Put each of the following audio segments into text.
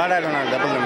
మాట్లాడుతున్నాను డబ్బులు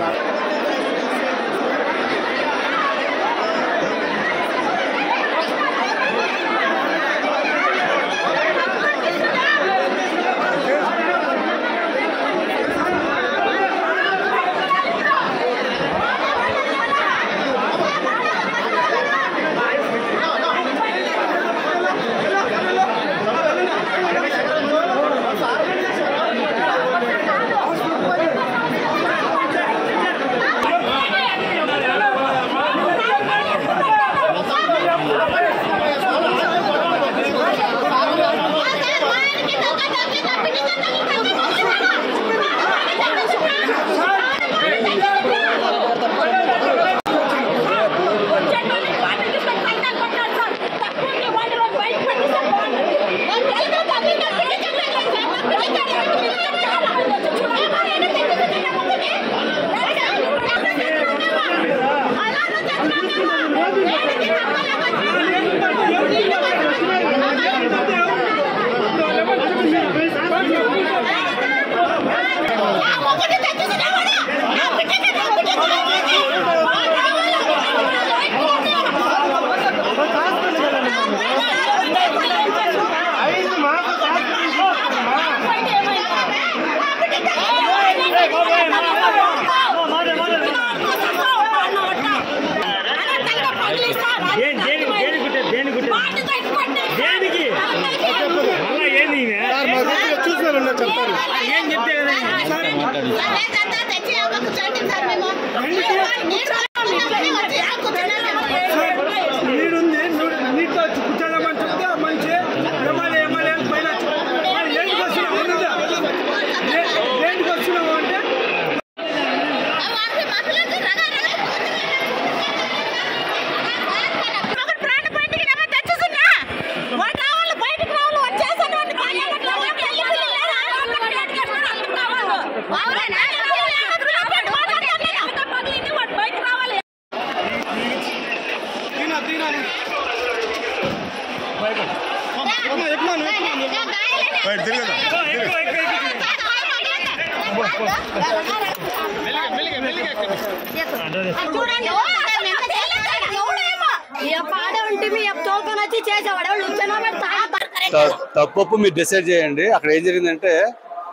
తప్పు మీరు డిసైడ్ చేయండి. అక్కడ ఏం జరిగిందంటే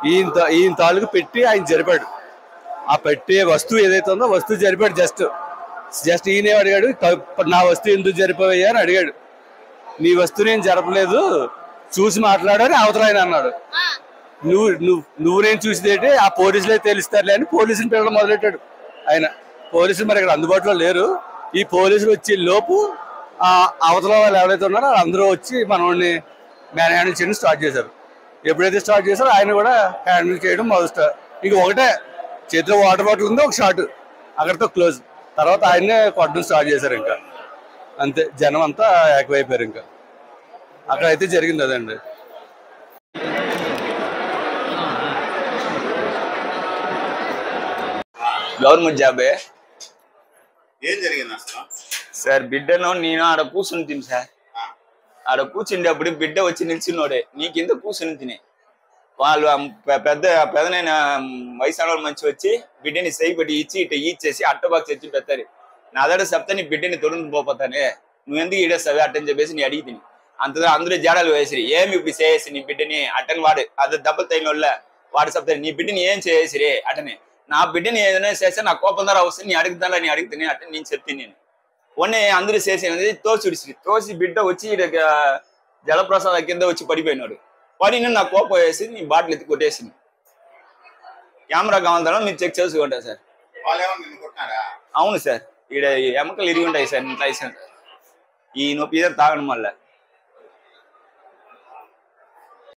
ఈయన తాలూకు పెట్టి ఆయన జరిపాడు. ఆ పెట్టే వస్తువు ఏదైతే ఉందో వస్తువు జరిపాడు. జస్ట్ ఈయనే అడిగాడు, నా వస్తువు ఎందుకు జరిపోయా అని అడిగాడు. నీ వస్తువు నేను జరపలేదు, చూసి మాట్లాడారు అవతల ఆయన అన్నాడు. నువ్వు నేను చూసేది ఆ పోలీసులే తెలుస్తారులే అని పోలీసుని పిల్లలు మొదలెట్టాడు ఆయన. పోలీసులు మరి ఇక్కడ అందుబాటులో లేరు. ఈ పోలీసులు వచ్చే లోపు అవతల వాళ్ళు ఎవరైతే ఉన్నారో అందరూ వచ్చి మనల్ని మ్యాన్ హ్యాండిల్ చేయడం స్టార్ట్ చేశారు. ఎప్పుడైతే స్టార్ట్ చేశారో ఆయన కూడా హ్యాండిల్ చేయడం మొదలు. ఇంక ఒకటే చేతిలో వాటర్ బాటిల్ ఉంది, ఒక షాట్, అక్కడితో క్లోజ్. తర్వాత ఆయన్నే కొట్టడం స్టార్ట్ చేశారు. ఇంకా అంతే, జనం అంతా ఏకమైపోయారు. ఇంకా అక్కడైతే జరిగింది అదండి. గవర్నమెంట్ జాబే. ఏం జరిగింది అసలు? సార్ బిడ్డను నేను ఆడ కూర్చుని తిని సార్, ఆడ కూర్చుండేప్పుడు బిడ్డ వచ్చి నిల్చున్నోడే నీ కింద కూర్చుని తిని వాళ్ళు పెద్దనైన వయసు వాళ్ళు మంచి వచ్చి బిడ్డని సైబడి ఇచ్చి ఇట్లా ఇచ్చేసి అట్టబాక్స్ తెచ్చి పెడతారు. నా దగ్గర చెప్తే నీ బిడ్డని తొడుగు పోతానే, నువ్వు ఎందుకు ఈడేస్తావు అట్టని చెప్పేసి నీ అడిగి తిని అందరూ జాడాలు వేసిరి. ఏమి ఇప్పుడు చేసి నీ బిడ్డని అట్టని వాడు అది దెబ్బలు తగిన వాళ్ళ వాడు చెప్తారు నీ బిడ్డని ఏం చేసిరే అటనే. నా బిడ్డని ఏదైనా చేస్తే నా కోపం ద్వారా వస్తుంది, నీ అడుగుతాను నీ అడుగుతాను అంటే నేను చెప్తాను. నేను మొన్నే అందరూ చేసేది తోసి బిడ్డ వచ్చి జలప్రసాద కింద వచ్చి పడిపోయినాడు. పడి నా కోపం వేసి నీ బాటిల్ ఎత్తి కొట్టేసింది. కెమెరా కావాలంటే మీరు చెక్ చేసుకుంటా సార్. అవును సార్, ఈడ ఎముకలు ఇరిగి ఉంటాయి సార్. ఇంట్లో ఈ నొప్పి తాగడం వల్ల